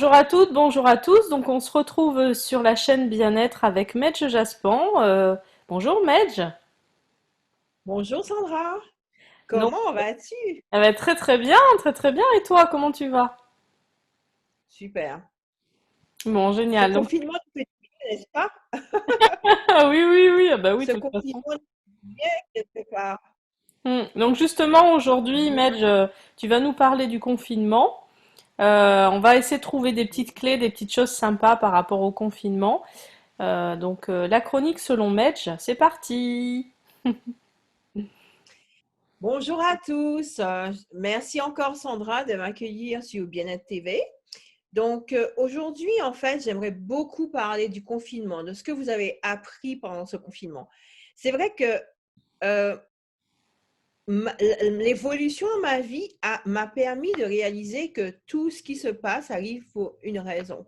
Bonjour à toutes, bonjour à tous. Donc on se retrouve sur la chaîne Bien-être avec Medj Jaspan. Bonjour Medj. Bonjour Sandra, Donc, comment vas-tu? elle va très très bien, très très bien. Et toi, comment tu vas? Super. Bon, Ce génial. Donc, confinement nous fait du bien, n'est-ce pas? ah oui, oui, oui, ah bah oui, Ce de toute façon. confinement nous fait du bien quelque part. Donc justement, aujourd'hui, Medj, tu vas nous parler du confinement. On va essayer de trouver des petites clés, des petites choses sympas par rapport au confinement. La chronique selon Medj, c'est parti. Bonjour à tous. Merci encore Sandra de m'accueillir sur Bien-être TV. Aujourd'hui, en fait, j'aimerais beaucoup parler du confinement, de ce que vous avez appris pendant ce confinement. C'est vrai que euh, l'évolution de ma vie m'a permis de réaliser que tout ce qui se passe arrive pour une raison.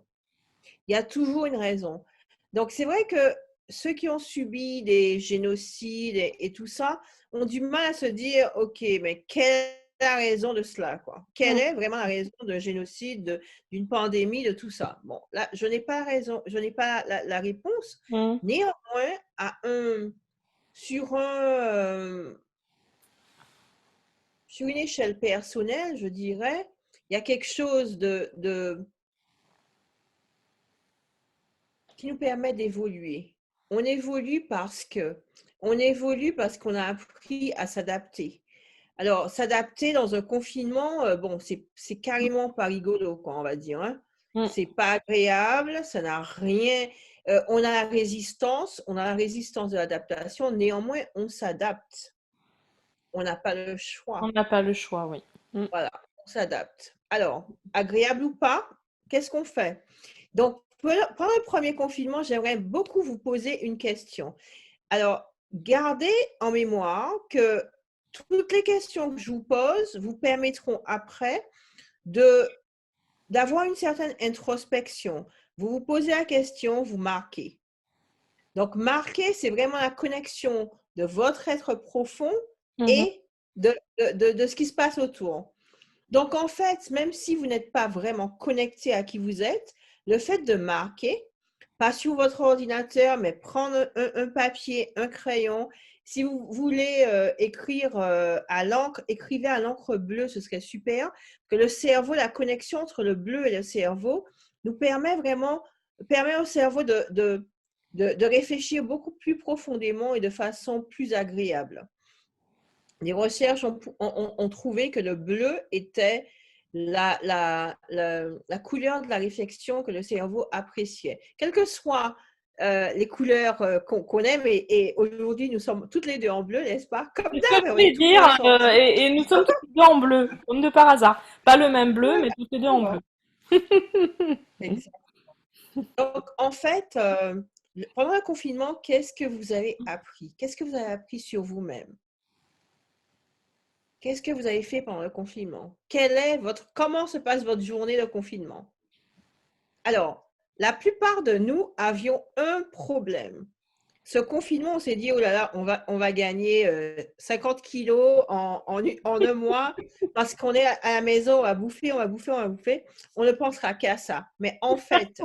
Il y a toujours une raison. Donc, c'est vrai que ceux qui ont subi des génocides et tout ça ont du mal à se dire, OK, mais quelle est la raison de cela, quoi? Quelle est vraiment la raison de génocide, d'une pandémie, de tout ça? Bon, là, je n'ai pas raison, je n'ai pas la réponse. Mhm. Néanmoins, sur sur une échelle personnelle, je dirais, il y a quelque chose qui nous permet d'évoluer. On évolue parce qu'on a appris à s'adapter. Alors, s'adapter dans un confinement, bon, c'est carrément pas rigolo, quoi, on va dire, hein. Mhm. C'est pas agréable, ça n'a rien. On a la résistance de l'adaptation. Néanmoins, on s'adapte. On n'a pas le On choix. n'a pas le choix, oui. Mm. Voilà, on s'adapte. Alors, agréable ou pas, qu'est-ce qu'on fait? Donc, pendant le premier confinement, j'aimerais beaucoup vous poser une question. Alors, gardez en mémoire que toutes les questions que je vous pose vous permettront après de d'avoir une certaine introspection. Vous vous posez la question, vous marquez. Donc, marquer, c'est vraiment la connexion de votre être profond Mhm. et de ce qui se passe autour. Donc, en fait, même si vous n'êtes pas vraiment connecté à qui vous êtes, le fait de marquer, pas sur votre ordinateur, mais prendre un papier, un crayon. Si vous voulez écrire à l'encre, écrivez à l'encre bleue, ce serait super. Que le cerveau, la connexion entre le bleu et le cerveau nous permet au cerveau de réfléchir beaucoup plus profondément et de façon plus agréable. Les recherches ont trouvé que le bleu était la couleur de la réflexion que le cerveau appréciait. Quelles que soient les couleurs qu'on aime, et aujourd'hui nous sommes toutes les deux en bleu, n'est-ce pas? Comme C'est ce que d'hab, je on est voulais toutes deux dire, ensemble. et nous sommes tous les deux en bleu, comme de par hasard. Pas le même bleu, mais tous les deux en bleu. Voilà, exact. Donc, en fait, pendant le confinement, qu'est-ce que vous avez appris? Qu'est-ce que vous avez appris sur vous-même? Qu'est-ce que vous avez fait pendant le confinement? Comment se passe votre journée de confinement? Alors, la plupart de nous avions un problème. Ce confinement, on s'est dit, oh là là, on va gagner 50 kilos en un mois parce qu'on est à la maison, on va bouffer, on va bouffer, on va bouffer. On ne pensera qu'à ça. Mais en fait,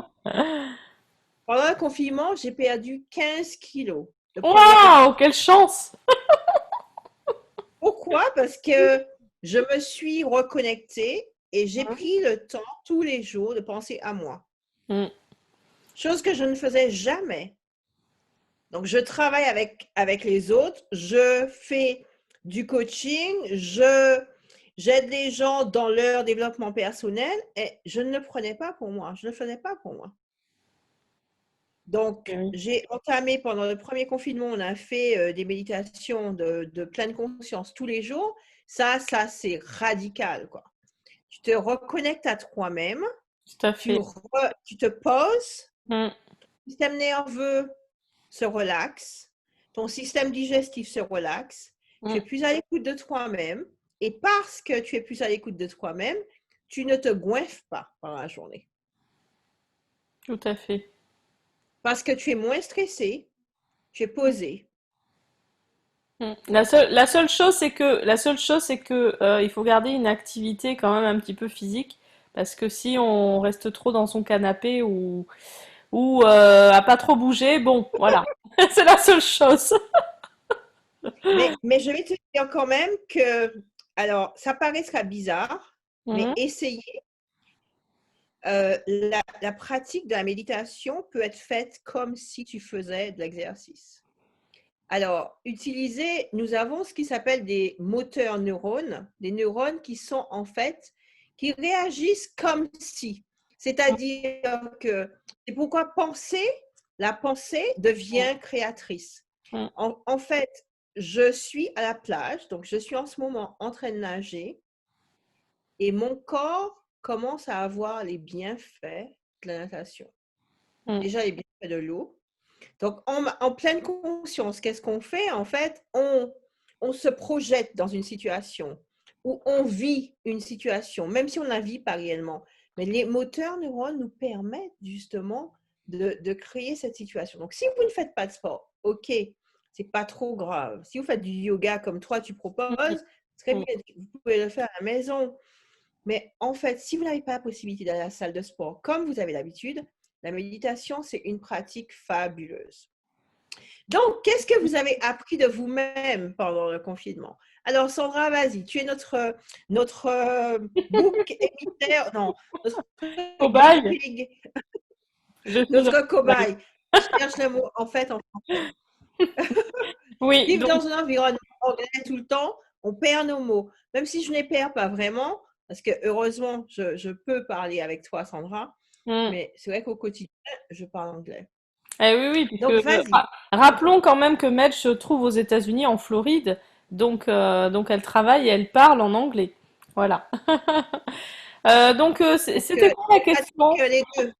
pendant le confinement, j'ai perdu 15 kilos le premier Waouh, confinement. quelle chance! Pourquoi? Parce que je me suis reconnectée et j'ai pris le temps tous les jours de penser à moi. Mm. Chose que je ne faisais jamais. Donc, je travaille avec les autres, je fais du coaching, j'aide les gens dans leur développement personnel et je ne le prenais pas pour moi, je ne le faisais pas pour moi. Donc, Oui. j'ai entamé pendant le premier confinement, on a fait des méditations de pleine conscience tous les jours. Ça, c'est radical, quoi. Tu te reconnectes à toi-même, Tout à tu, fait. tu te poses, Mm. le système nerveux se relaxe, ton système digestif se relaxe, tu Mm. es plus à l'écoute de toi-même et parce que tu es plus à l'écoute de toi-même, tu ne te goinfres pas pendant la journée. Tout à fait. Parce que tu es moins stressé, tu es posé. Mm. La seule chose, c'est que il faut garder une activité quand même un petit peu physique, Parce que si on reste trop dans son canapé ou à pas trop bouger, bon, voilà. C'est la seule chose. Mais je vais te dire quand même que, alors, ça paraîtra bizarre, mais Mhm. essayez. La pratique de la méditation peut être faite comme si tu faisais de l'exercice. Alors, nous avons ce qui s'appelle des moteurs neurones, des neurones qui sont en fait, qui réagissent comme si. C'est-à-dire que c'est pourquoi la pensée devient créatrice. Mhm. En fait, je suis à la plage, donc je suis en ce moment en train de nager et mon corps commence à avoir les bienfaits de la natation. Mhm. Déjà, les bienfaits de l'eau. Donc, en pleine conscience, qu'est-ce qu'on fait? En fait, on se projette dans une situation où on vit une situation, même si on ne la vit pas réellement. Mais les moteurs neurones nous permettent justement de créer cette situation. Donc, si vous ne faites pas de sport, ok, c'est pas trop grave. Si vous faites du yoga comme toi, tu proposes, très Mhm. bien, vous pouvez le faire à la maison. Mais en fait, si vous n'avez pas la possibilité d'aller à la salle de sport comme vous avez l'habitude, la méditation, c'est une pratique fabuleuse. Donc, qu'est-ce que vous avez appris de vous-même pendant le confinement? Alors, Sandra, vas-y, tu es notre bouc émissaire, non, notre guinea Cobaye. pig, Je suis un notre cobaye. cobaye. Je cherche le mot en fait en français. Oui, Vivre donc, dans un environnement anglais tout le temps, on perd nos mots. Même si je ne les perds pas vraiment, parce que heureusement, je peux parler avec toi, Sandra, hmm. mais c'est vrai qu'au quotidien, je parle anglais. Eh oui, oui, puisque Donc, vas-y. rappelons quand même que Medj se trouve aux États-Unis, en Floride, donc elle travaille et elle parle en anglais. Voilà. Donc, C'était quoi la je pratique question? les deux.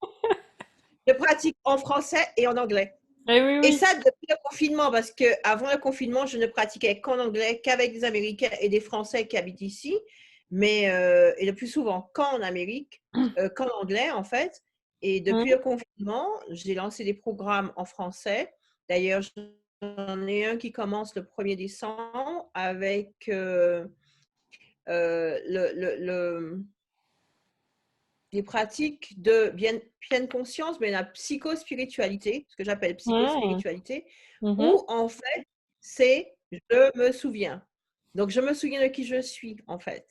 Je pratique en français et en anglais. Eh oui, Et oui. ça depuis le confinement, parce qu'avant le confinement, je ne pratiquais qu'en anglais, qu'avec des Américains et des Français qui habitent ici, et le plus souvent qu'en Amérique, qu'en anglais en fait. Et depuis Hmm. le confinement, j'ai lancé des programmes en français. D'ailleurs, j'en ai un qui commence le 1er décembre avec des pratiques de pleine conscience, mais la psychospiritualité, ce que j'appelle Hmm. psychospiritualité, Mhm. où en fait, c'est je me souviens. Donc, je me souviens de qui je suis, en fait.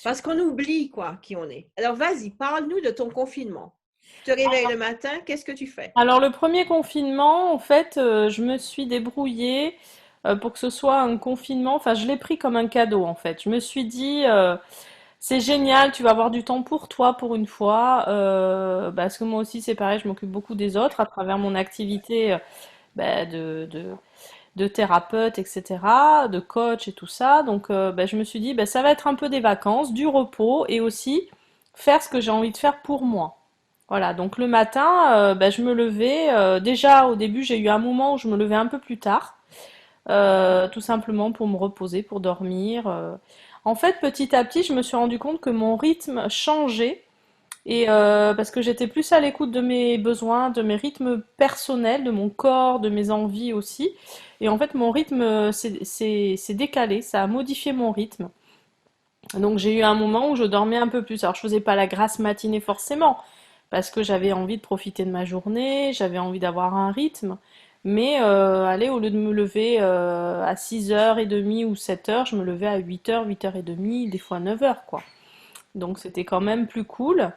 Parce qu'on oublie, quoi, qui on est. Alors, vas-y, parle-nous de ton confinement. Tu te réveilles le matin, qu'est-ce que tu fais? Alors le premier confinement, en fait, je me suis débrouillée pour que ce soit un confinement. Enfin, je l'ai pris comme un cadeau, en fait. Je me suis dit, c'est génial, tu vas avoir du temps pour toi pour une fois. Parce que moi aussi, c'est pareil, je m'occupe beaucoup des autres à travers mon activité bah, de thérapeute, etc., de coach et tout ça. Donc, bah, je me suis dit, bah, ça va être un peu des vacances, du repos et aussi faire ce que j'ai envie de faire pour moi. Voilà, donc le matin, bah, je me levais. Déjà, au début, j'ai eu un moment où je me levais un peu plus tard, tout simplement pour me reposer, pour dormir. En fait, petit à petit, je me suis rendu compte que mon rythme changeait et parce que j'étais plus à l'écoute de mes besoins, de mes rythmes personnels, de mon corps, de mes envies aussi. Et en fait, mon rythme s'est décalé, ça a modifié mon rythme. Donc j'ai eu un moment où je dormais un peu plus. Alors je faisais pas la grasse matinée forcément, parce que j'avais envie de profiter de ma journée, j'avais envie d'avoir un rythme. Mais allez, au lieu de me lever à 6h30 ou 7h, je me levais à 8h, 8h30, des fois 9h, quoi. Donc c'était quand même plus cool.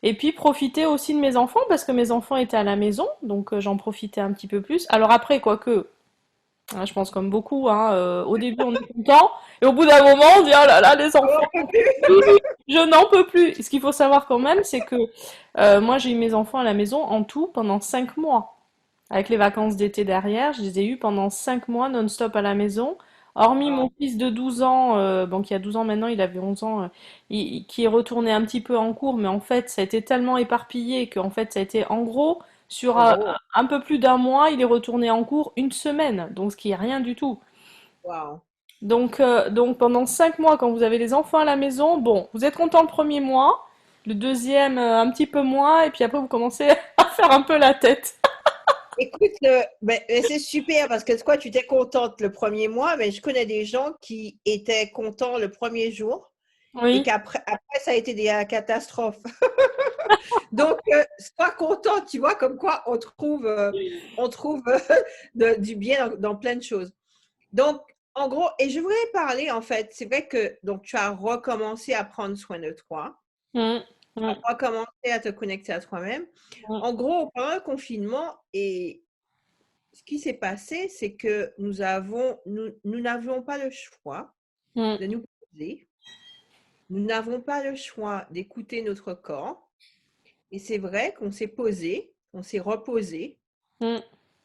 Et puis profiter aussi de mes enfants, parce que mes enfants étaient à la maison, donc j'en profitais un petit peu plus. Alors après, quoique, hein, je pense comme beaucoup, hein, au début on est content, et au bout d'un moment on dit oh là là, les enfants, je n'en peux plus. Et ce qu'il faut savoir quand même, c'est que moi j'ai eu mes enfants à la maison en tout pendant 5 mois. Avec les vacances d'été derrière, je les ai eus pendant 5 mois non-stop à la maison. Hormis mon Wow. fils de 12 ans, bon, qui a 12 ans maintenant, il avait 11 ans, qui est retourné un petit peu en cours, mais en fait, ça a été tellement éparpillé qu'en fait, ça a été en gros, sur En gros, un peu plus d'un mois, il est retourné en cours une semaine, donc ce qui est rien du tout. wow. Donc pendant 5 mois, quand vous avez les enfants à la maison, bon, vous êtes content le premier mois, le deuxième un petit peu moins, et puis après vous commencez à faire un peu la tête. Écoute, mais c'est super parce que toi, tu étais contente le premier mois, mais je connais des gens qui étaient contents le premier jour et Oui. qu'après, ça a été des catastrophes. Donc, sois content, tu vois, comme quoi on trouve du bien dans plein de choses. Donc, en gros, et je voudrais parler, en fait, c'est vrai que donc, tu as recommencé à prendre soin de toi, Mm, tu mm, as recommencé à te connecter à toi-même. mm, En gros, pendant le confinement, et ce qui s'est passé, c'est que nous n'avions pas le choix mm, de nous poser. Nous n'avons pas le choix d'écouter notre corps. Et c'est vrai qu'on s'est posé, on s'est reposé, mm.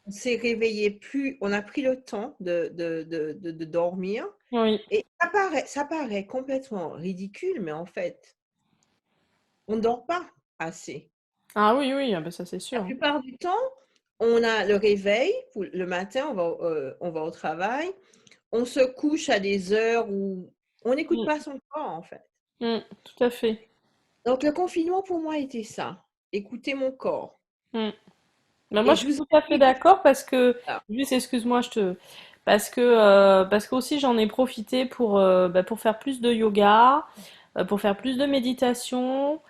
on s'est réveillé plus, on a pris le temps de dormir. Oui. Et ça paraît complètement ridicule, mais en fait, on ne dort pas assez. Ah oui, oui, ah ben ça c'est La sûr. plupart du temps, on a le réveil, le matin, on va au travail, on se couche à des heures où on n'écoute Mm, pas son corps, en fait. mm, tout à fait. Donc, le confinement, pour moi, était ça. Écouter mon corps. Mm. Ben moi Et je je suis vous tout à fait explique d'accord parce que, ça. juste excuse-moi, parce que aussi j'en ai profité pour faire plus de yoga, pour faire plus de méditation,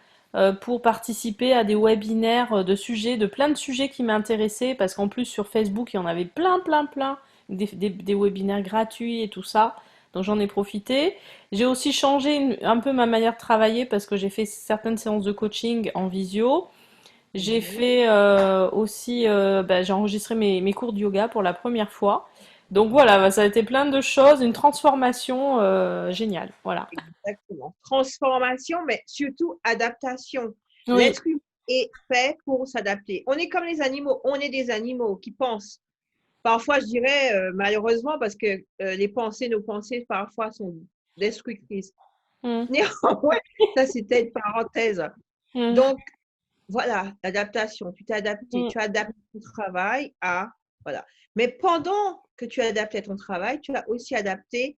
pour participer à des webinaires de plein de sujets qui m'intéressaient, parce qu'en plus sur Facebook il y en avait plein, plein, plein, des webinaires gratuits et tout ça. Donc j'en ai profité. J'ai aussi changé un peu ma manière de travailler parce que j'ai fait certaines séances de coaching en visio. J'ai Mhm. fait aussi, j'ai enregistré mes cours de yoga pour la première fois. Donc voilà, bah, ça a été plein de choses, une transformation géniale. Voilà. Exactement. Transformation, mais surtout adaptation. Oui. L'être humain est fait pour s'adapter. On est comme les animaux. On est des animaux qui pensent. Parfois, je dirais, malheureusement, parce que nos pensées, parfois, sont destructrices. Mm. Néanmoins, ça, c'était une parenthèse. Mm. Donc, voilà, l'adaptation. Tu t'es adapté. Mm. Tu as adapté ton travail à. Voilà. Mais pendant que tu as adapté ton travail, tu as aussi adapté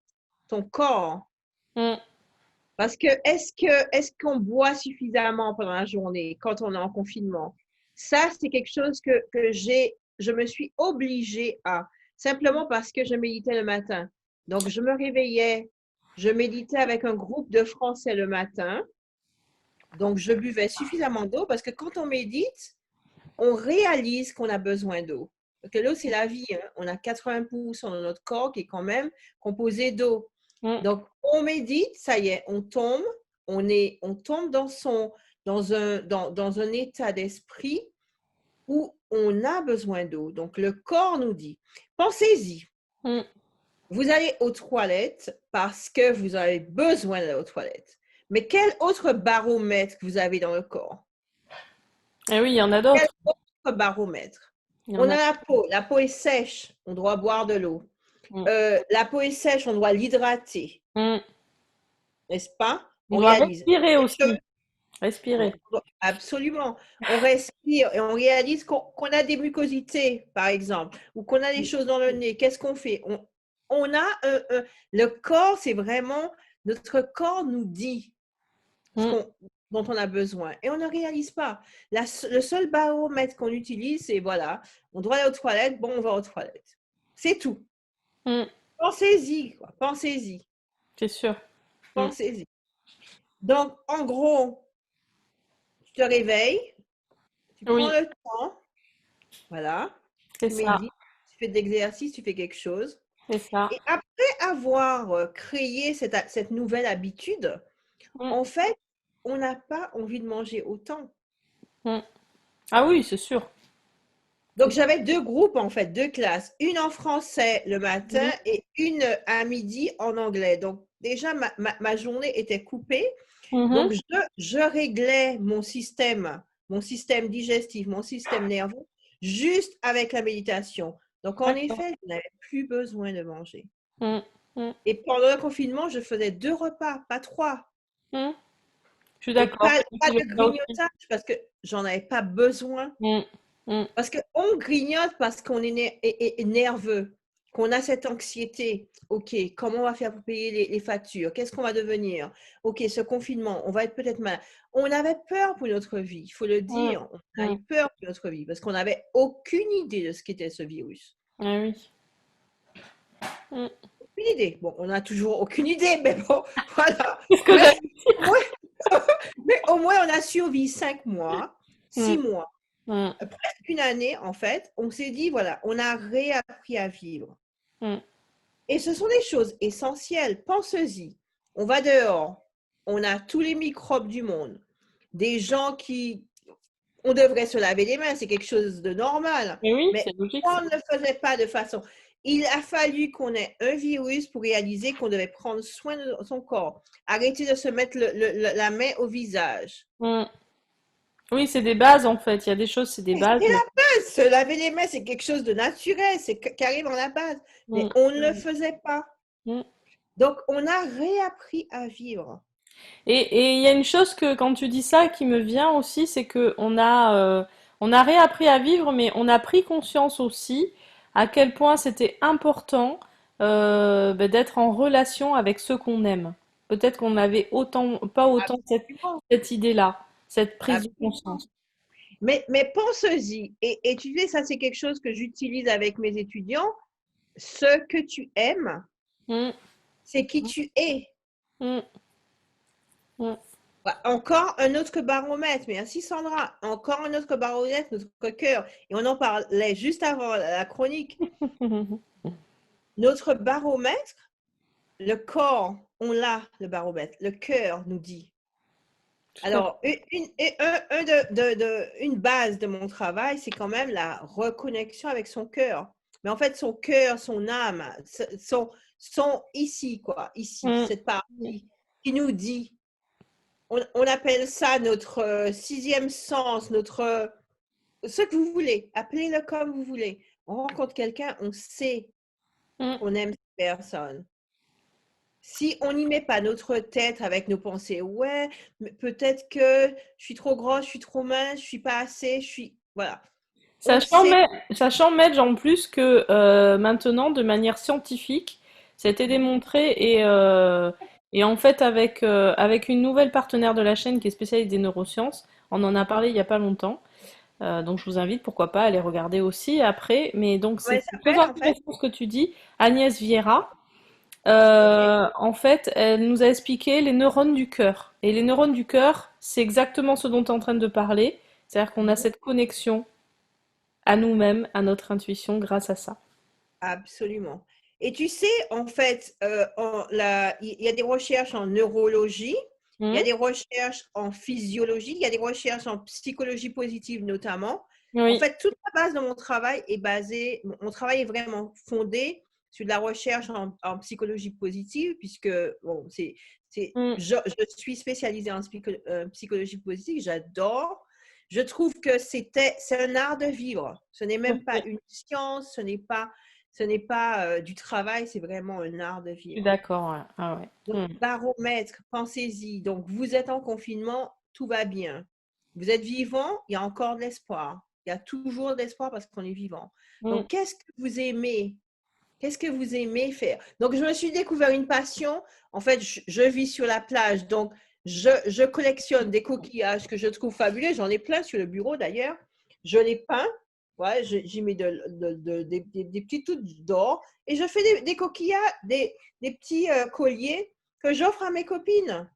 ton corps. Mm. Parce que est-ce qu'on boit suffisamment pendant la journée quand on est en confinement? Ça, c'est quelque chose que je me suis obligée à, simplement parce que je méditais le matin. Donc, je me réveillais, je méditais avec un groupe de Français le matin. Donc, je buvais suffisamment d'eau parce que quand on médite, on réalise qu'on a besoin d'eau. Parce que l'eau, c'est la vie, hein. On a 80% de notre corps qui est quand même composé d'eau. Mm. Donc, on médite, ça y est, on tombe, on tombe dans un état d'esprit où on a besoin d'eau. Donc, le corps nous dit, pensez-y, Mm. vous allez aux toilettes parce que vous avez besoin d'aller aux toilettes. Mais quel autre baromètre vous avez dans le corps? Et oui, il y en a Quel d'autres. autre baromètre? Il y en On a. a la peau est sèche, on doit boire de l'eau. Mm. La peau est sèche, on doit l'hydrater, Mm. n'est-ce pas? On On doit réalise. respirer Les cheveux, aussi. Respirer. absolument. On respire et on réalise qu'on a des mucosités, par exemple, ou qu'on a des choses dans le nez. Qu'est-ce qu'on fait? On a le corps, c'est vraiment, notre corps nous dit ce Mm. dont on a besoin. Et on ne réalise pas. Le seul baromètre qu'on utilise, c'est voilà, on doit aller aux toilettes, bon, on va aux toilettes. C'est tout. Mm. Pensez-y, quoi. Pensez-y. C'est sûr. Mm. Pensez-y. Donc, en gros, tu te réveilles, tu prends Oui, le temps, voilà, c'est tu ça. médites, tu fais de l'exercice, tu fais quelque chose. C'est ça. Et après avoir créé cette nouvelle habitude, Mm. en fait, on n'a pas envie de manger autant. Mm. Ah oui, c'est sûr. Donc, j'avais deux groupes, en fait, deux classes. Une en français le matin Mm. et une à midi en anglais. Donc, déjà, ma journée était coupée. Mhm. Donc, je réglais mon système digestif, mon système nerveux, juste avec la méditation. Donc, en D'accord. effet, je n'avais plus besoin de manger. Mm. Mm. Et pendant le confinement, je faisais deux repas, pas trois. Mm. Je suis Et d'accord. pas J'ai fait de ça aussi. grignotage parce que j'en avais pas besoin. Mm. Mm. Parce qu'on grignote parce qu'on est nerveux, qu'on a cette anxiété. OK, comment on va faire pour payer les factures? Qu'est-ce qu'on va devenir? OK, ce confinement, on va être peut-être malade. On avait peur pour notre vie, il faut le Mm. dire. On a eu Mm. peur pour notre vie parce qu'on n'avait aucune idée de ce qu'était ce virus. Ah oui. Mm. aucune idée. Bon, on n'a toujours aucune idée, mais bon, voilà. Qu'est-ce que Mais j'allais au moins, mais au moins, on a survécu 5 mois, six dire? mois, Mm, presque une année, en fait. On s'est dit, voilà, on a réappris à vivre. mm, Et ce sont des choses essentielles. Pensez-y. On va dehors. On a tous les microbes du monde. Des gens qui... On devrait se laver les mains, c'est quelque chose de normal. mais oui, Mais c'est logique on ça. ne le faisait pas de façon... Il a fallu qu'on ait un virus pour réaliser qu'on devait prendre soin de son corps. Arrêter de se mettre la main au visage. Mm. Oui, c'est des bases en fait. Il y a des choses, c'est des C'est bases. la base. Se laver les mains, c'est quelque chose de naturel. C'est carrément la base. Mais Mm, on ne le faisait pas. mm. Donc, on a réappris à vivre. Et il y a une chose que quand tu dis ça qui me vient aussi, c'est que on a réappris à vivre, mais on a pris conscience aussi à quel point c'était important d'être en relation avec ceux qu'on aime. Peut-être qu'on n'avait pas autant Absolument. cette idée-là, cette prise de Absolument. conscience. Mais pense-y. Et tu sais, ça, c'est quelque chose que j'utilise avec mes étudiants. Ce que tu aimes, Mm, c'est qui tu es. mm, mm. Encore un autre baromètre. Merci Sandra. Encore un autre baromètre, notre cœur. Et on en parlait juste avant la chronique. Notre baromètre, le corps, on l'a, le baromètre. Le cœur nous dit. Tout à fait. Alors, une base de mon travail, c'est quand même la reconnexion avec son cœur. Mais en fait, son cœur, son âme, sont ici, quoi, ici, Mm, cette partie qui nous dit. On appelle ça notre sixième sens, notre ce que vous voulez, appelez-le comme vous voulez. On rencontre quelqu'un, on sait mm. qu'on aime cette personne. Si on n'y met pas notre tête avec nos pensées, ouais, mais peut-être que je suis trop grosse, je suis trop mince, je suis pas assez, je suis... Voilà. On Sachant, sait. mais, sachant, Medj, en plus que maintenant, de manière scientifique, ça a été démontré et en fait, avec une nouvelle partenaire de la chaîne qui est spécialiste des neurosciences, on en a parlé il y a pas longtemps. Donc, je vous invite, pourquoi pas, à aller regarder aussi après. Mais donc, Comment elle c'est très s'appelle, en fait? intéressant ce que tu dis. Agnès Vieira, OK. en fait, elle nous a expliqué les neurones du cœur. Et les neurones du cœur, c'est exactement ce dont tu es en train de parler. C'est-à-dire qu'on a Mhm. cette connexion à nous-mêmes, à notre intuition grâce à ça. Absolument. Et tu sais, en fait, il y a des recherches en neurologie, il y a Hmm. des recherches en physiologie, il y a des recherches en psychologie positive notamment. En Oui. fait, toute la base de mon travail est basée, mon travail est vraiment fondé sur de la recherche en psychologie positive, puisque bon, Hmm. je suis spécialisée en psychologie positive, j'adore. Je trouve que c'est un art de vivre. Ce n'est Tout à même pas fait. une science, ce n'est pas du travail, c'est vraiment un art de Je suis vivre. d'accord. Ouais. Ah ouais. Donc, Hmm. baromètre, pensez-y. Donc, vous êtes en confinement, tout va bien. Vous êtes vivant, il y a encore de l'espoir. Il y a toujours de l'espoir parce qu'on est vivant. Hmm. Donc, qu'est-ce que vous aimez? Qu'est-ce que vous aimez faire? Donc, je me suis découvert une passion. En fait, je vis sur la plage. Donc, je collectionne des coquillages que je trouve fabuleux. J'en ai plein sur le bureau d'ailleurs. Je les peins. Ouais, j'y mets des petits touches d'or. Et je fais des coquillages, des petits colliers que j'offre à mes copines.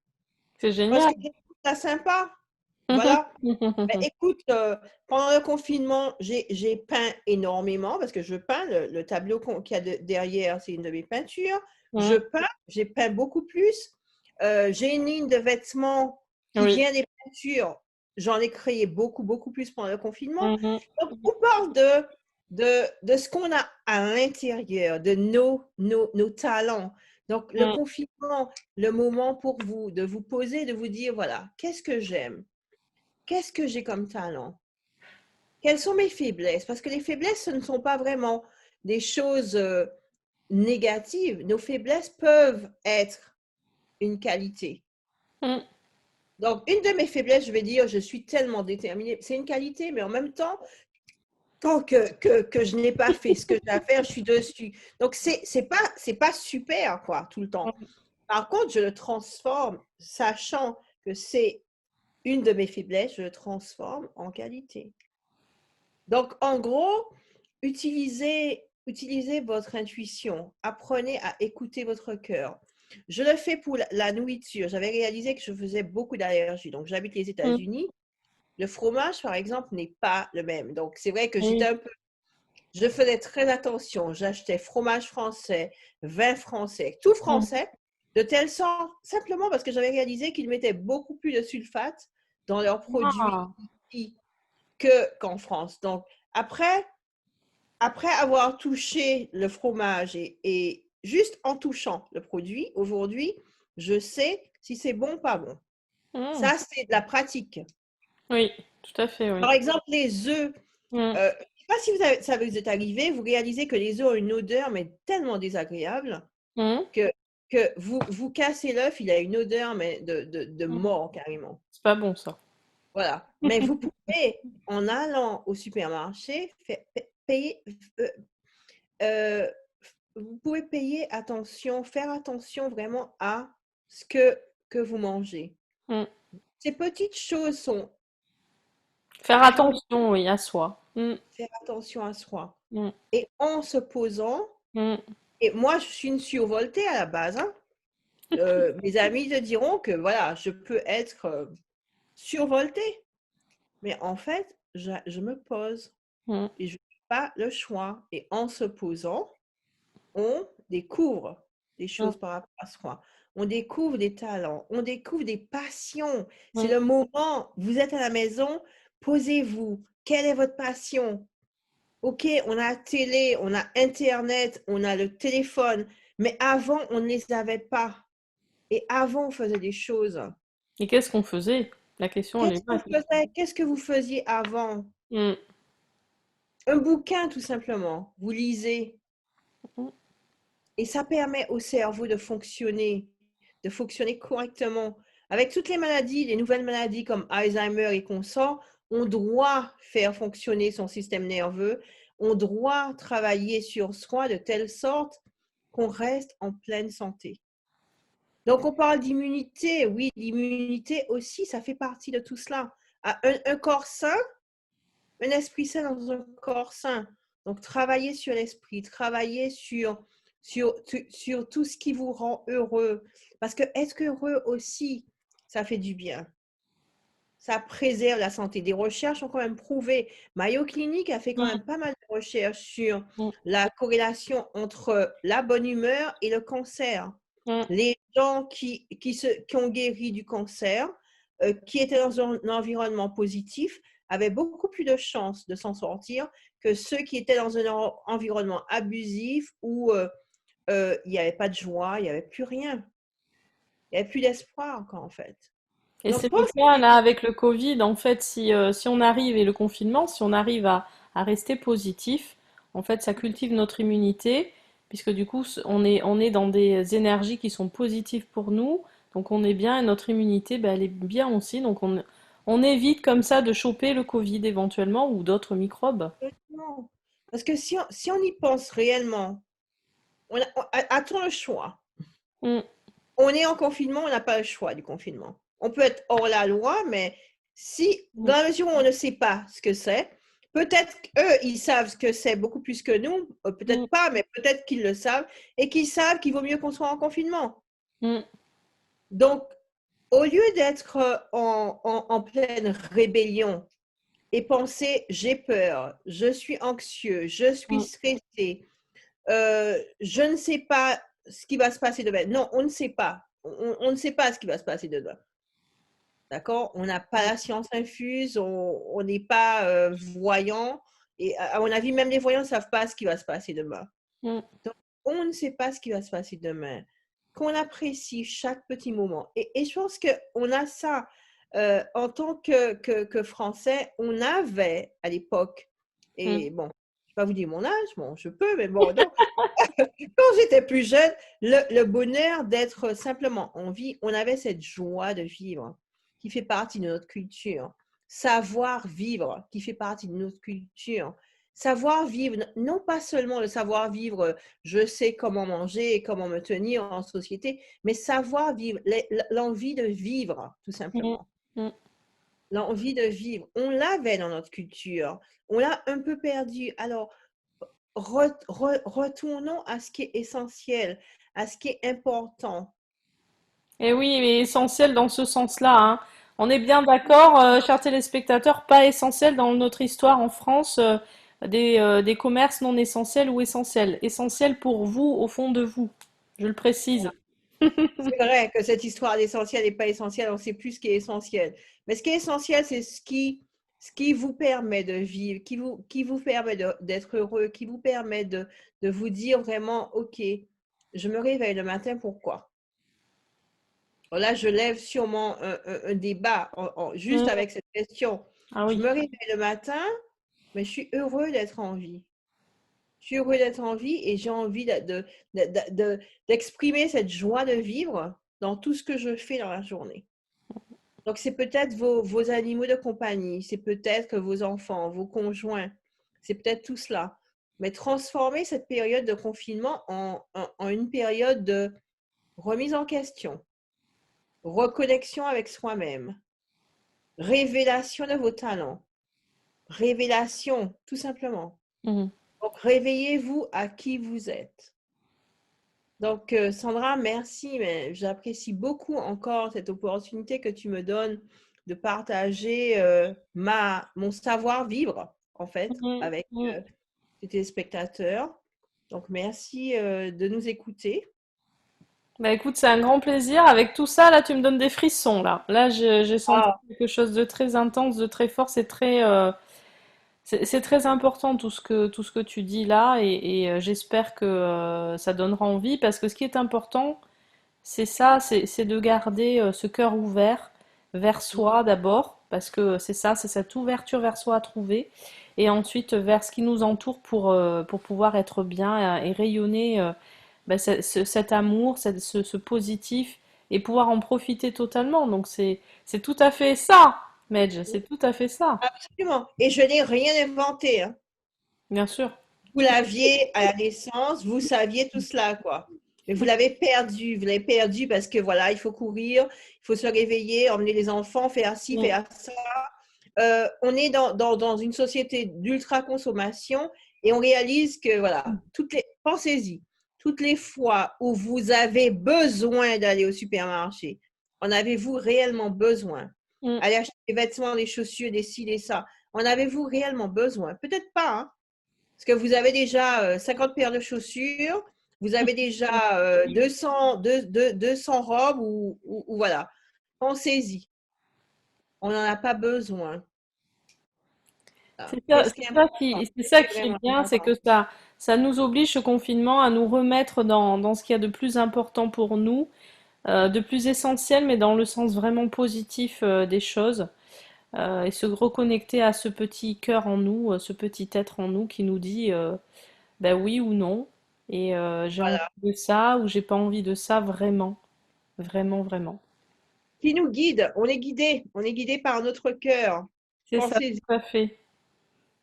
C'est Parce génial. que je trouve ça sympa. Voilà. Ben, écoute, pendant le confinement, j'ai peint énormément parce que je peins. Le tableau qu'il y a derrière, c'est une de mes peintures. Je Hmm. peins, j'ai peint beaucoup plus. J'ai une ligne de vêtements qui Oui. vient des peintures. J'en ai créé beaucoup, beaucoup plus pendant le confinement. Mhm. Donc, on parle de ce qu'on a à l'intérieur, de nos talents. Donc, le Hmm. confinement, le moment pour vous de vous poser, de vous dire, voilà, qu'est-ce que j'aime? Qu'est-ce que j'ai comme talent? Quelles sont mes faiblesses? Parce que les faiblesses, ce ne sont pas vraiment des choses négatives. Nos faiblesses peuvent être une qualité. Hmm. Donc, une de mes faiblesses, je vais dire, je suis tellement déterminée. C'est une qualité, mais en même temps, tant que je n'ai pas fait ce que j'ai à faire, je suis dessus. Donc, c'est pas super, quoi, tout le temps. Par contre, je le transforme, sachant que c'est une de mes faiblesses, je le transforme en qualité. Donc, en gros, utilisez utilisez votre intuition. Apprenez à écouter votre cœur. Je le fais pour la nourriture. J'avais réalisé que je faisais beaucoup d'allergies. Donc, j'habite les Mm. États-Unis. Le fromage, par exemple, n'est pas le même. Donc, c'est vrai que Oui. je faisais très attention. J'achetais fromage français, vin français, tout Mm. français, de telle sorte, simplement parce que j'avais réalisé qu'ils mettaient beaucoup plus de sulfate dans leurs produits Ah. ici qu'en France. Donc, après, après avoir touché le fromage et juste en touchant le produit, aujourd'hui, je sais si c'est bon ou pas bon. Mm. Ça, c'est de la pratique. Oui, tout à fait, oui. Par exemple, les œufs. Mm. Je ne sais pas si ça vous est arrivé, vous réalisez que les œufs ont une odeur, mais tellement désagréable Mm. que, que vous cassez l'œuf, il a une odeur mais de Mm. mort carrément. C'est pas bon ça. Voilà. Mais vous pouvez, en allant au supermarché, payer, euh, euh, vous pouvez payer attention, faire attention vraiment à ce que vous mangez. Mm. Ces petites choses sont Faire primordiales, attention, oui, à soi. Mm. faire attention à soi. Mm. Et en se posant, Mm. et moi je suis une survoltée à la base, hein. Mes amis te diront que voilà, je peux être survoltée, mais en fait, je me pose Mm. et je n'ai pas le choix. Et en se posant, on découvre des Mm. choses par rapport à soi. On découvre des talents, on découvre des passions. C'est Mm. le moment, vous êtes à la maison, posez-vous. Quelle est votre passion? Ok, on a la télé, on a Internet, on a le téléphone, mais avant, on ne les avait pas. Et avant, on faisait des choses. Et qu'est-ce qu'on faisait? La question, elle Qu'est-ce est là. qu'on faisait? Qu'est-ce que vous faisiez avant? Mm. Un bouquin, tout simplement. Vous lisez. Mm. Et ça permet au cerveau de fonctionner correctement. Avec toutes les maladies, les nouvelles maladies comme Alzheimer et consorts, on doit faire fonctionner son système nerveux. On doit travailler sur soi de telle sorte qu'on reste en pleine santé. Donc, on parle d'immunité. Oui, l'immunité aussi, ça fait partie de tout cela. Un corps sain, un esprit sain dans un corps sain. Donc, travaillez sur l'esprit, travaillez sur tout ce qui vous rend heureux. Parce que être heureux aussi, ça fait du bien. Ça préserve la santé. Des recherches ont quand même prouvé. Mayo Clinic a fait quand Mm. même pas mal de recherches sur Mm. la corrélation entre la bonne humeur et le cancer. Mm. Les gens qui ont guéri du cancer, qui étaient dans un environnement positif, avaient beaucoup plus de chances de s'en sortir que ceux qui étaient dans un environnement abusif où il n'y avait pas de joie, il n'y avait plus rien. Il n'y avait plus d'espoir encore, en fait. Et Donc, c'est le pensez, cas là avec le Covid. En fait, si on arrive, et le confinement, si on arrive à rester positif, en fait, ça cultive notre immunité, puisque du coup, on est dans des énergies qui sont positives pour nous. Donc on est bien et notre immunité, ben, elle est bien aussi. Donc on évite comme ça de choper le Covid éventuellement ou d'autres microbes. non. Parce que si on y pense réellement, a-t-on le choix? Mm, On est en confinement, on n'a pas le choix du confinement. On peut être hors la loi, mais si, mm, dans la mesure où on ne sait pas ce que c'est, peut-être qu'eux, ils savent ce que c'est beaucoup plus que nous, mm, peut-être pas, mais peut-être qu'ils le savent, et qu'ils savent qu'il vaut mieux qu'on soit en confinement. mm, Donc, au lieu d'être en pleine rébellion et penser, j'ai peur, je suis anxieux, je suis mm, stressé, je ne sais pas ce qui va se passer demain. Non, on ne sait pas. On ne sait pas ce qui va se passer demain. D'accord? On n'a pas la science infuse, on n'est pas voyant. Et à mon avis, même les voyants ne savent pas ce qui va se passer demain. mm. Donc, on ne sait pas ce qui va se passer demain. Qu'on apprécie chaque petit moment. Et je pense qu'on a ça en tant que Français. On avait à l'époque, Mm. et bon, je ne vais pas vous dire mon âge, bon, je peux, mais bon, non, quand j'étais plus jeune, le bonheur d'être simplement en vie, on avait cette joie de vivre qui fait partie de notre culture. Savoir vivre qui fait partie de notre culture. Savoir vivre, non pas seulement le savoir vivre, je sais comment manger et comment me tenir en société, mais savoir vivre, l'envie de vivre, tout Mm, simplement. mm. L'envie de vivre, on l'avait dans notre culture. On l'a un peu perdu. Alors, retournons à ce qui est essentiel, à ce qui est important. Et oui, mais essentiel dans ce sens-là, hein. On est bien d'accord, chers téléspectateurs, pas essentiel dans notre histoire en France, des commerces non essentiels ou essentiels. Essentiels pour vous, au fond de vous. Je le précise. C'est vrai que cette histoire d'essentiel n'est pas essentielle, on ne sait plus ce qui est essentiel. Mais ce qui est essentiel, c'est ce qui vous permet de vivre, qui vous permet d'être heureux, qui vous permet de vous dire vraiment, OK, je me réveille le matin, pourquoi? Là, je lève sûrement un débat juste Mm. avec cette question. Ah Je oui. me réveille le matin, mais je suis heureux d'être en vie. Je suis heureux d'être en vie et j'ai envie d'exprimer cette joie de vivre dans tout ce que je fais dans la journée. Donc, c'est peut-être vos animaux de compagnie, c'est peut-être vos enfants, vos conjoints, c'est peut-être tout cela. Mais transformer cette période de confinement en une période de remise en question, reconnexion avec soi-même, révélation de vos talents, révélation, tout simplement. Mhm. Donc, réveillez-vous à qui vous êtes. Donc, Sandra, merci, mais j'apprécie beaucoup encore cette opportunité que tu me donnes de partager mon savoir-vivre, en fait, Mhm. avec Mhm. tes téléspectateurs. Donc, merci de nous écouter. Bah écoute, c'est un grand plaisir. Avec tout ça, là, tu me donnes des frissons, là. Là, j'ai senti Ah, quelque chose de très intense, de très fort. C'est très important tout ce que tu dis là, et j'espère que ça donnera envie, parce que ce qui est important, c'est ça, c'est de garder ce cœur ouvert vers soi d'abord, parce que c'est ça, c'est cette ouverture vers soi à trouver, et ensuite vers ce qui nous entoure pour pouvoir être bien et rayonner bah, cet amour, ce positif, et pouvoir en profiter totalement. Donc c'est tout à fait ça, Medj, c'est tout à fait ça, absolument. Et je n'ai rien inventé, hein. bien sûr. Vous l'aviez à la naissance, vous saviez tout cela, quoi. Mais vous l'avez perdu. Vous l'avez perdu parce que voilà, il faut courir, il faut se réveiller, emmener les enfants, faire ci, Mm, faire ça. On est dans une société d'ultra-consommation et on réalise que, voilà, pensez-y, toutes les fois où vous avez besoin d'aller au supermarché, en avez-vous réellement besoin? mm. Aller acheter des vêtements, des chaussures, des ci, des ça. En avez-vous réellement besoin? Peut-être pas, hein? Parce que vous avez déjà 50 paires de chaussures, vous avez déjà 200 robes ou voilà. Pensez-y. On n'en a pas besoin. Qu'est-ce qui est important? C'est Qu'est-ce ça qui est qui est vraiment bien, c'est important? que ça nous oblige, ce confinement, à nous remettre dans ce qu'il y a de plus important pour nous, de plus essentiel, mais dans le sens vraiment positif des choses, et se reconnecter à ce petit cœur en nous, ce petit être en nous qui nous dit ben oui ou non, et j'ai envie Voilà. de ça ou j'ai pas envie de ça vraiment, vraiment, vraiment. Qui nous guide? On est guidé. On est guidé par notre cœur. C'est ça, Pensez-y. tout à fait.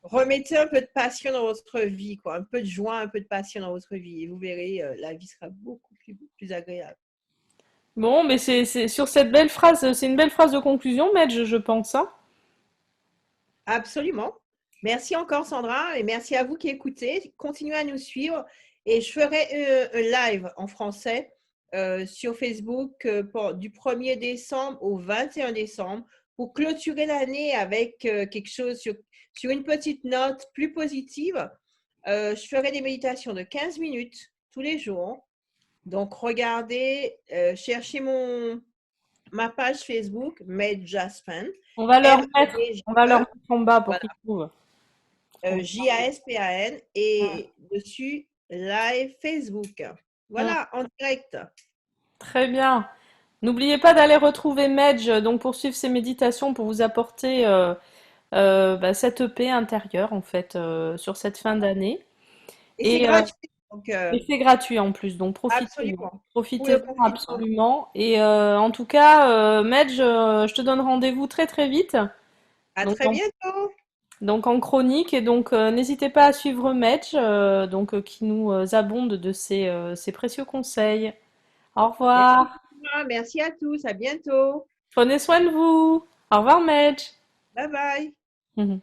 Remettez un peu de passion dans votre vie, quoi. Un peu de joie, un peu de passion dans votre vie. Et vous verrez, la vie sera beaucoup plus agréable. Bon, mais c'est sur cette belle phrase, c'est une belle phrase de conclusion, Medj, je pense, hein. Absolument. Merci encore, Sandra, et merci à vous qui écoutez. Continuez à nous suivre et je ferai un live en français sur Facebook du 1er décembre au 21 décembre pour clôturer l'année avec quelque chose sur une petite note plus positive. Je ferai des méditations de 15 minutes tous les jours. Donc, regardez, cherchez ma page Facebook, Made Jaspan, On va leur M-E-D-J-E. mettre en bas pour qu'ils trouvent. Jaspan et dessus live Facebook. Mm. Voilà, en direct. Très bien. N'oubliez pas d'aller retrouver Medj donc pour suivre ses méditations, pour vous apporter bah, cette paix intérieure en fait sur cette fin d'année. Et c'est Et, gratuit, donc c'est gratuit en plus, donc profitez-en. absolument. Pour le Profitez-en confinement. absolument. Et en tout cas, Medj, je te donne rendez-vous très très vite. À Donc très bientôt. donc en chronique, et donc n'hésitez pas à suivre Medj, qui nous abonde de ses précieux conseils. Au Merci, revoir. merci à tous. À bientôt. Prenez soin de vous. Au revoir, Medj. Bye bye.